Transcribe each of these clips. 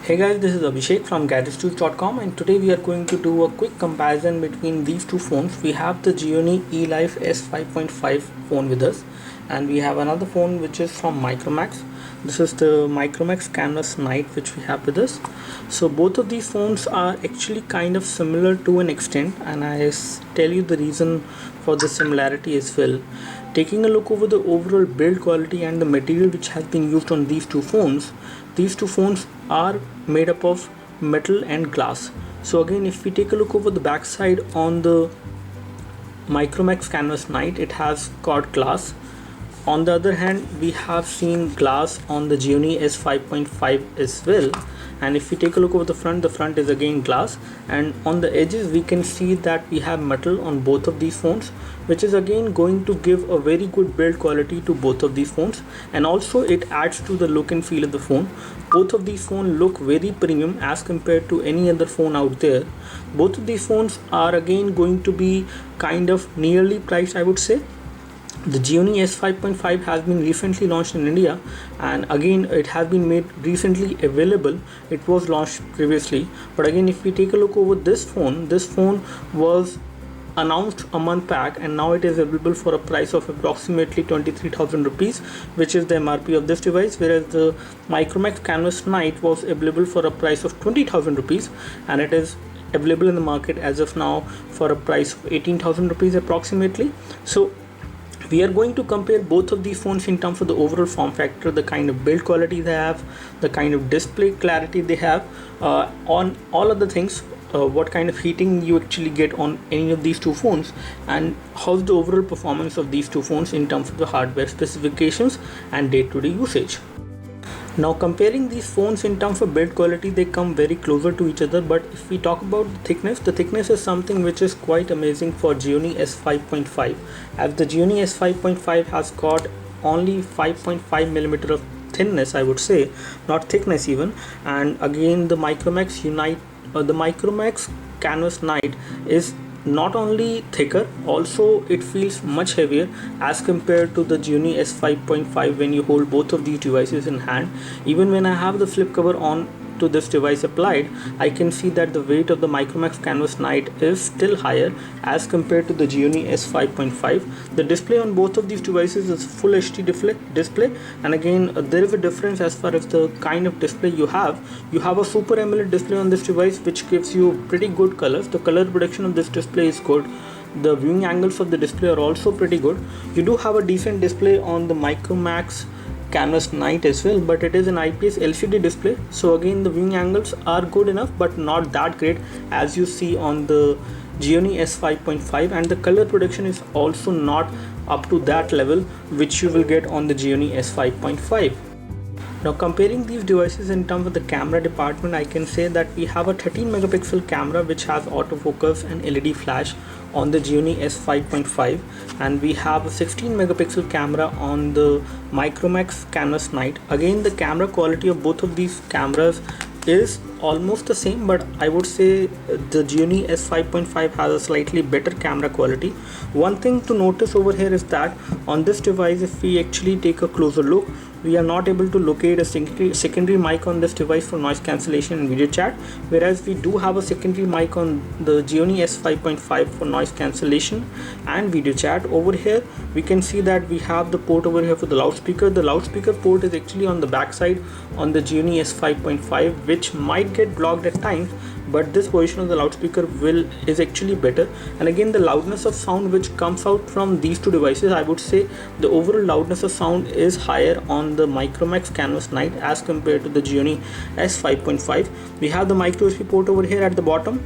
Hey guys, this is Abhishek from gadgetstudio.com, and today we are going to do a quick comparison between these two phones. We have the Gionee eLife S5.5 phone with us, and we have another phone which is from Micromax. This is the Micromax Canvas Night which we have with us. So both of these phones are actually kind of similar to an extent, and tell you the reason for the similarity as well. Taking a look over the overall build quality and the material which has been used on these two phones are made up of metal and glass. So again, if we take a look over the back side on the Micromax Canvas Night, it has got glass. On the other hand, we have seen glass on the Gionee S5.5 as well. And if we take a look over the front is again glass, and on the edges we can see that we have metal on both of these phones, which is again going to give a very good build quality to both of these phones, and also it adds to the look and feel of the phone. Both of these phones look very premium as compared to any other phone out there. Both of these phones are again going to be kind of nearly priced, I would say. The Gionee S5.5 has been recently launched in India, and again it has been made recently available. It was launched previously, but again if we take a look over this phone was announced a month back, and now it is available for a price of approximately 23,000 rupees, which is the MRP of this device, whereas the Micromax Canvas Night was available for a price of 20,000 rupees, and it is available in the market as of now for a price of 18,000 rupees approximately. So we are going to compare both of these phones in terms of the overall form factor, the kind of build quality they have, the kind of display clarity they have, on all of the things, what kind of heating you actually get on any of these two phones, and how's the overall performance of these two phones in terms of the hardware specifications and day-to-day usage. Now, comparing these phones in terms of build quality, they come very closer to each other, but if we talk about the thickness is something which is quite amazing for Gionee S5.5, as the Gionee S5.5 has got only 5.5 millimeter of thinness, I would say, not thickness even. And again, the Micromax Canvas Night is not only thicker, also it feels much heavier as compared to the Gionee S5.5 when you hold both of these devices in hand. Even when I have the flip cover on to this device applied, I can see that the weight of the Micromax Canvas Night is still higher as compared to the Gionee S5.5. The display on both of these devices is full HD display, and again there is a difference as far as the kind of display you have. You have a Super AMOLED display on this device, which gives you pretty good colors. The color production of this display is good. The viewing angles of the display are also pretty good. You do have a decent display on the Micromax Canvas Night as well, but it is an IPS LCD display, so again the viewing angles are good enough but not that great as you see on the Gionee S5.5, and the color production is also not up to that level which you will get on the Gionee S5.5. Now, comparing these devices in terms of the camera department, I can say that we have a 13 megapixel camera which has autofocus and LED flash on the Gionee S5.5, and we have a 16 megapixel camera on the Micromax Canvas Night. Again, the camera quality of both of these cameras is almost the same, but I would say the Gionee S5.5 has a slightly better camera quality. One thing to notice over here is that on this device, if we actually take a closer look, we are not able to locate a secondary mic on this device for noise cancellation and video chat, whereas we do have a secondary mic on the Gionee S5.5 for noise cancellation and video chat. Over here we can see that we have the port over here for the loudspeaker. The loudspeaker port is actually on the back side on the Gionee S5.5, which might get blocked at times, but this version of the loudspeaker is actually better. And again, the loudness of sound which comes out from these two devices, I would say the overall loudness of sound is higher on the Micromax Canvas Night as compared to the Gionee S5.5. We have the micro USB port over here at the bottom,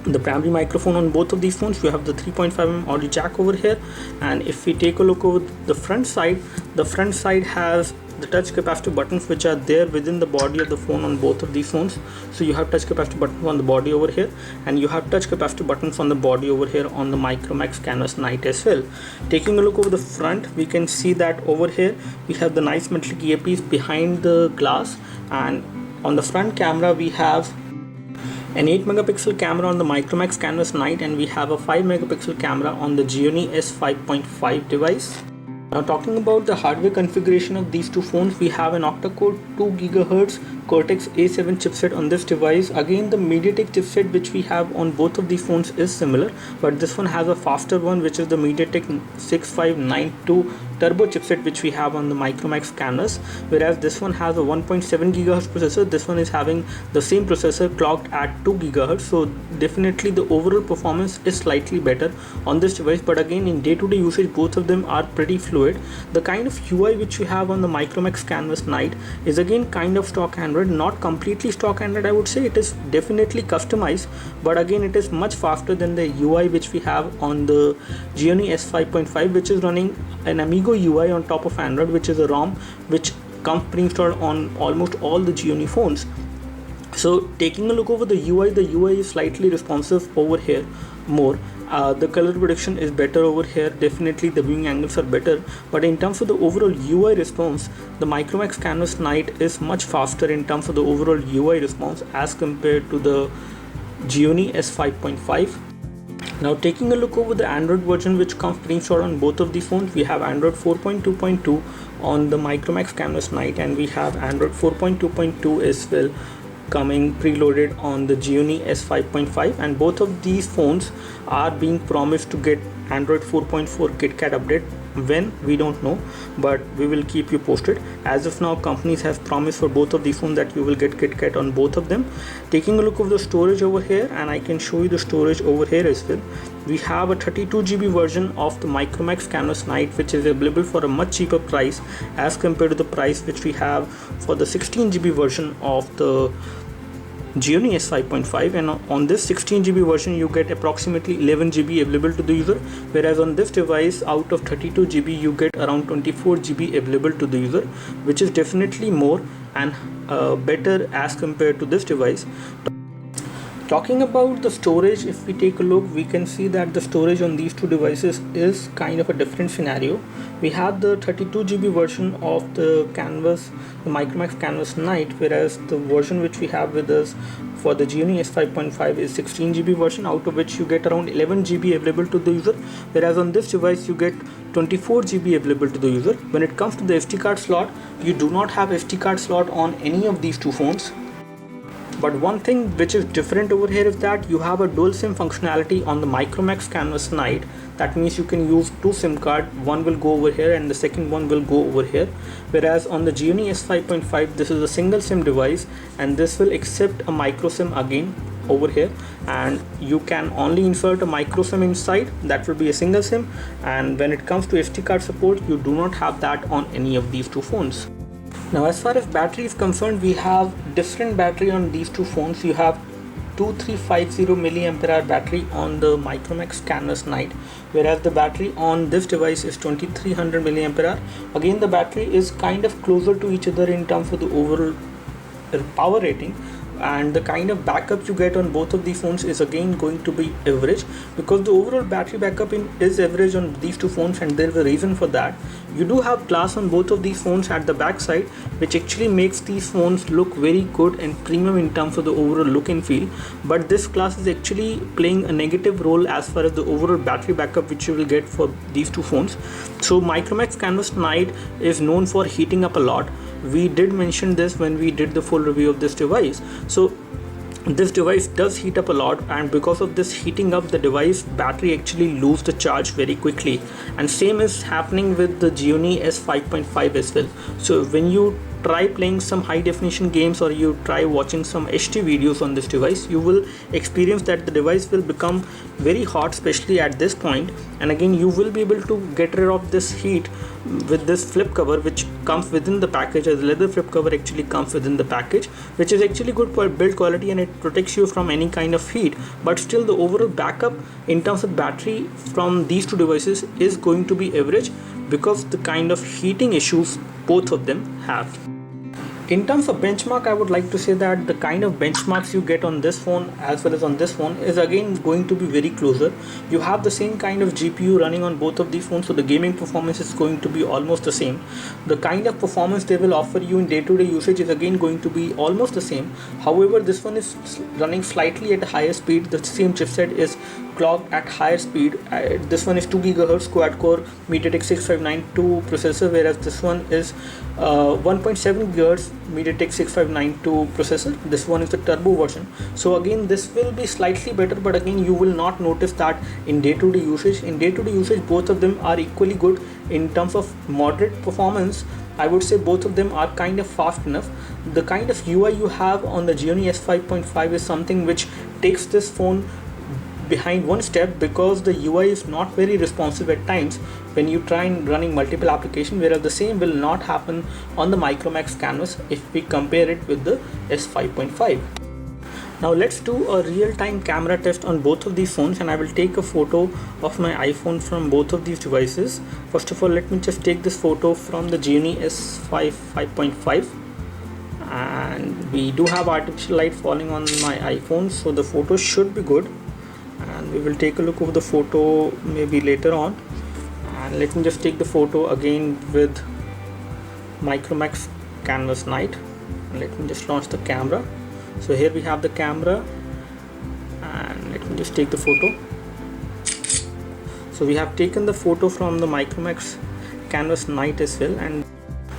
the primary microphone on both of these phones. We have the 3.5mm audio jack over here, and if we take a look over the front side has the touch capacitive buttons which are there within the body of the phone on both of these phones. So you have touch capacitive buttons on the body over here, and you have touch capacitive buttons on the body over here on the Micromax Canvas Night as well. Taking a look over the front, we can see that over here we have the nice metallic earpiece behind the glass, and on the front camera we have an 8 megapixel camera on the Micromax Canvas Night, and we have a 5 megapixel camera on the Gionee S5.5 device. Now talking about the hardware configuration of these two phones, we have an octa-core 2 GHz Cortex A7 chipset on this device. Again, the MediaTek chipset which we have on both of these phones is similar, but this one has a faster one, which is the MediaTek 6592 turbo chipset which we have on the Micromax Canvas, whereas this one has a 1.7 GHz processor. This one is having the same processor clocked at 2 GHz, so definitely the overall performance is slightly better on this device. But again, in day-to-day usage, both of them are pretty fluid. The kind of UI which we have on the Micromax Canvas Night is again kind of stock Android, not completely stock Android. I would say it is definitely customized, but again it is much faster than the UI which we have on the Gionee S5.5, which is running an Amigo UI on top of Android, which is a ROM which comes pre-installed on almost all the Gionee phones. So taking a look over the UI is slightly responsive over here more. The color prediction is better over here. Definitely the viewing angles are better, but in terms of the overall UI response, the Micromax Canvas Night is much faster in terms of the overall UI response as compared to the Gionee S5.5. Now taking a look over the Android version which comes pre-installed on both of the phones, we have Android 4.2.2 on the Micromax Canvas Night, and we have Android 4.2.2 as well coming preloaded on the Gionee S5.5, and both of these phones are being promised to get Android 4.4 KitKat update. When, we don't know, but we will keep you posted. As of now, companies have promised for both of these phones that you will get KitKat on both of them. Taking a look of the storage over here, and I can show you the storage over here as well. We have a 32 GB version of the Micromax Canvas Night, which is available for a much cheaper price as compared to the price which we have for the 16 GB version of the Gionee S5.5, and on this 16 GB version you get approximately 11 GB available to the user, whereas on this device out of 32 GB you get around 24 GB available to the user, which is definitely more and better as compared to this device. Talking about the storage, if we take a look, we can see that the storage on these two devices is kind of a different scenario. We have the 32 GB version of the Canvas, the Micromax Canvas Night, whereas the version which we have with us for the Gionee S5.5 is 16 GB version, out of which you get around 11 GB available to the user, whereas on this device you get 24 GB available to the user. When it comes to the SD card slot, you do not have SD card slot on any of these two phones. But one thing which is different over here is that you have a dual SIM functionality on the Micromax Canvas Night. That means you can use two SIM cards, one will go over here and the second one will go over here. Whereas on the Gionee S5.5, this is a single SIM device, and this will accept a micro SIM again over here, and you can only insert a micro SIM inside. That will be a single SIM, and when it comes to SD card support, you do not have that on any of these two phones. Now as far as battery is concerned, we have different battery on these two phones. You have 2350 mAh battery on the Micromax Canvas Night, whereas the battery on this device is 2300 mAh. Again, the battery is kind of closer to each other in terms of the overall power rating, and the kind of backup you get on both of these phones is again going to be average, because the overall battery backup is average on these two phones, and there is a reason for that. You do have glass on both of these phones at the back side, which actually makes these phones look very good and premium in terms of the overall look and feel, but this glass is actually playing a negative role as far as the overall battery backup which you will get for these two phones. So Micromax Canvas Night is known for heating up a lot. We did mention this when we did the full review of this device. So this device does heat up a lot, and because of this heating up, the device battery actually loses the charge very quickly, and same is happening with the Gionee S5.5 as well. So when you try playing some high definition games or you try watching some HD videos on this device, you will experience that the device will become very hot, especially at this point. And again, you will be able to get rid of this heat with this flip cover which comes within the package. As leather flip cover actually comes within the package, which is actually good for build quality, and it protects you from any kind of heat. But still, the overall backup in terms of battery from these two devices is going to be average, because the kind of heating issues both of them have. In terms of benchmark, I would like to say that the kind of benchmarks you get on this phone as well as on this phone is again going to be very closer. You have the same kind of GPU running on both of these phones, so the gaming performance is going to be almost the same. The kind of performance they will offer you in day-to-day usage is again going to be almost the same. However, this one is running slightly at a higher speed. The same chipset is clocked at higher speed. This one is 2 GHz quad-core MediaTek 6592 processor, whereas this one is 1.7 GHz MediaTek 6592 processor. This one is the turbo version. So again, this will be slightly better, but again, you will not notice that in day-to-day usage. In day-to-day usage, both of them are equally good. In terms of moderate performance, I would say both of them are kind of fast enough. The kind of UI you have on the Gionee S5.5 is something which takes this phone behind one step, because the UI is not very responsive at times when you try and running multiple applications, whereas the same will not happen on the Micromax canvas if we compare it with the S5.5. Now let's do a real-time camera test on both of these phones, and I will take a photo of my iPhone from both of these devices. First of all, let me just take this photo from the Gionee S5.5, and we do have artificial light falling on my iPhone, so the photo should be good, and we will take a look over the photo maybe later on. And let me just take the photo again with Micromax canvas night, and let me just launch the camera. So here we have the camera, and let me just take the photo. So we have taken the photo from the Micromax canvas night as well, and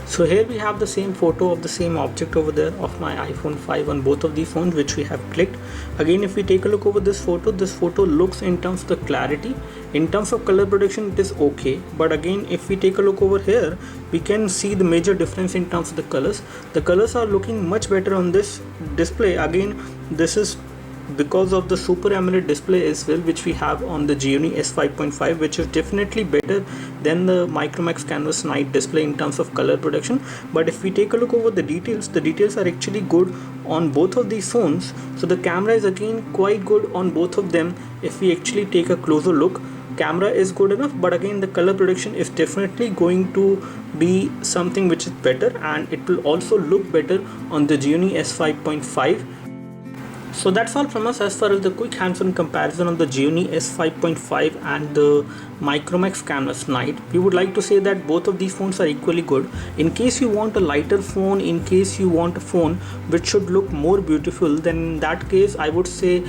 so here we have the same photo of the same object over there of my iPhone 5 on both of these phones, which we have clicked. Again, if we take a look over this photo looks, in terms of the clarity, in terms of color production, it is okay. But again, if we take a look over here, we can see the major difference in terms of the colors. The colors are looking much better on this display. Again, this is because of the Super AMOLED display as well, which we have on the Gionee S5.5, which is definitely better than the Micromax canvas night display in terms of color production. But if we take a look over the details are actually good on both of these phones. So the camera is again quite good on both of them. If we actually take a closer look, camera is good enough, but again, the color production is definitely going to be something which is better, and it will also look better on the Gionee S5.5. So that's all from us as far as the quick hands-on comparison on the Gionee S5.5 and the Micromax canvas night. We would like to say that both of these phones are equally good. In case you want a lighter phone, in case you want a phone which should look more beautiful, then in that case I would say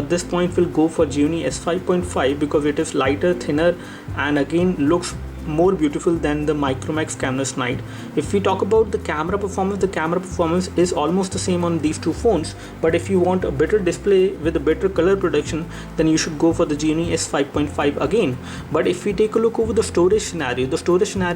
this point will go for Gionee S5.5, because it is lighter, thinner, and again looks more beautiful than the Micromax canvas night. If we talk about the camera performance is almost the same on these two phones, but if you want a better display with a better color production, then you should go for the Gionee S5.5 again. But if we take a look over the storage scenario,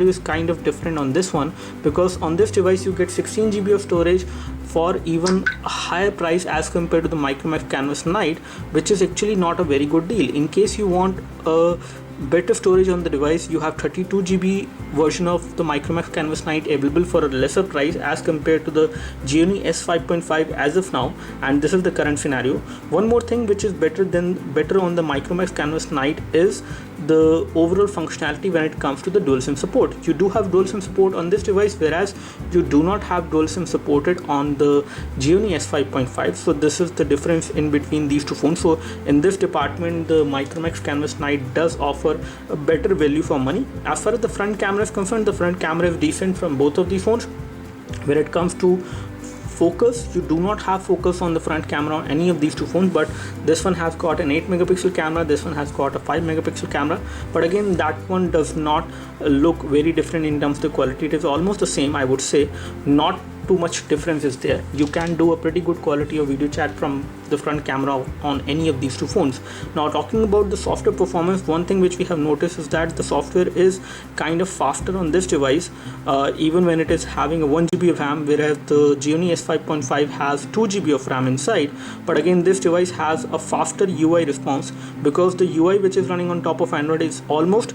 is kind of different on this one, because on this device you get 16 GB of storage for even a higher price as compared to the Micromax canvas night, which is actually not a very good deal. In case you want a better storage on the device, you have 32 GB version of the Micromax canvas night available for a lesser price as compared to the Gionee S5.5 as of now, and this is the current scenario. One more thing which is better on the Micromax canvas night is the overall functionality when it comes to the dual SIM support. You do have dual SIM support on this device, whereas you do not have dual SIM supported on the Gionee S5.5. so this is the difference in between these two phones. So in this department, the Micromax canvas night does offer a better value for money. As far as the front camera is concerned, the front camera is decent from both of these phones. When it comes to focus, you do not have focus on the front camera on any of these two phones, but this one has got an 8 megapixel camera, this one has got a 5 megapixel camera, but again that one does not look very different in terms of the quality. It is almost the same, I would say. Not too much difference is there. You can do a pretty good quality of video chat from the front camera on any of these two phones. Now, talking about the software performance, one thing which we have noticed is that the software is kind of faster on this device, even when it is having a 1 GB of RAM, whereas the Gionee S5.5 has 2 GB of RAM inside. But again, this device has a faster UI response, because the UI which is running on top of Android is almost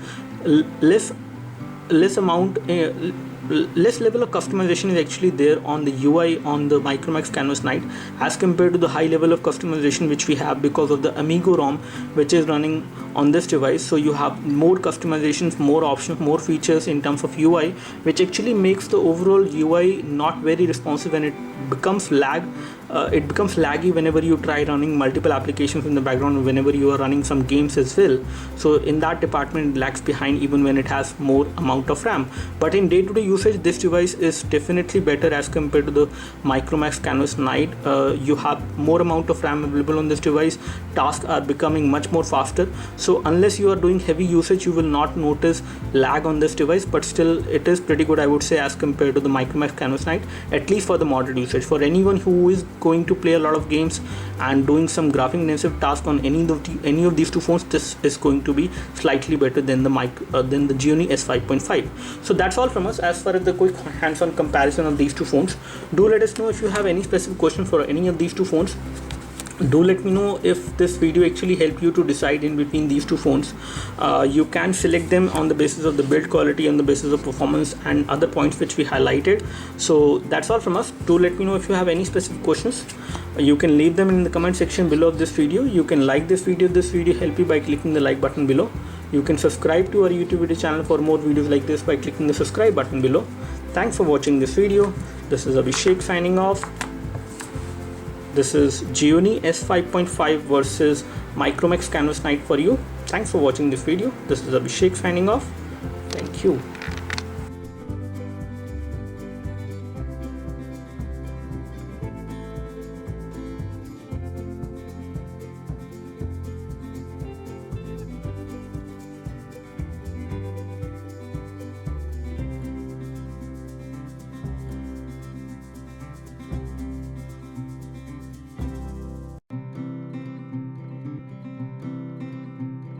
less level of customization is actually there on the UI on the Micromax canvas night as compared to the high level of customization which we have because of the Amigo ROM which is running on this device. So you have more customizations, more options, more features in terms of UI, which actually makes the overall UI not very responsive, and it becomes laggy whenever you try running multiple applications in the background, whenever you are running some games as well. So in that department it lags behind even when it has more amount of RAM. But in day-to-day usage, this device is definitely better as compared to the Micromax Canvas Night. You have more amount of RAM available on this device. Tasks are becoming much more faster, so unless you are doing heavy usage, you will not notice lag on this device. But still, it is pretty good, I would say, as compared to the Micromax Canvas Night, at least for the moderate usage. For anyone who is going to play a lot of games and doing some graphic intensive task on any of these two phones, this is going to be slightly better than the Gionee S5.5. So that's all from us as far as the quick hands-on comparison of these two phones. Do let us know if you have any specific questions for any of these two phones. Do let me know if this video actually helped you to decide in between these two phones. You can select them on the basis of the build quality, on the basis of performance and other points which we highlighted. So that's all from us. Do let me know if you have any specific questions. You can leave them in the comment section below of this video. You can like this video if this video helped you by clicking the like button below. You can subscribe to our YouTube video channel for more videos like this by clicking the subscribe button below. Thanks for watching this video. This is Abhishek signing off. This is Gionee S5.5 versus Micromax Canvas Night for you. Thanks for watching this video. This is Abhishek signing off. Thank you.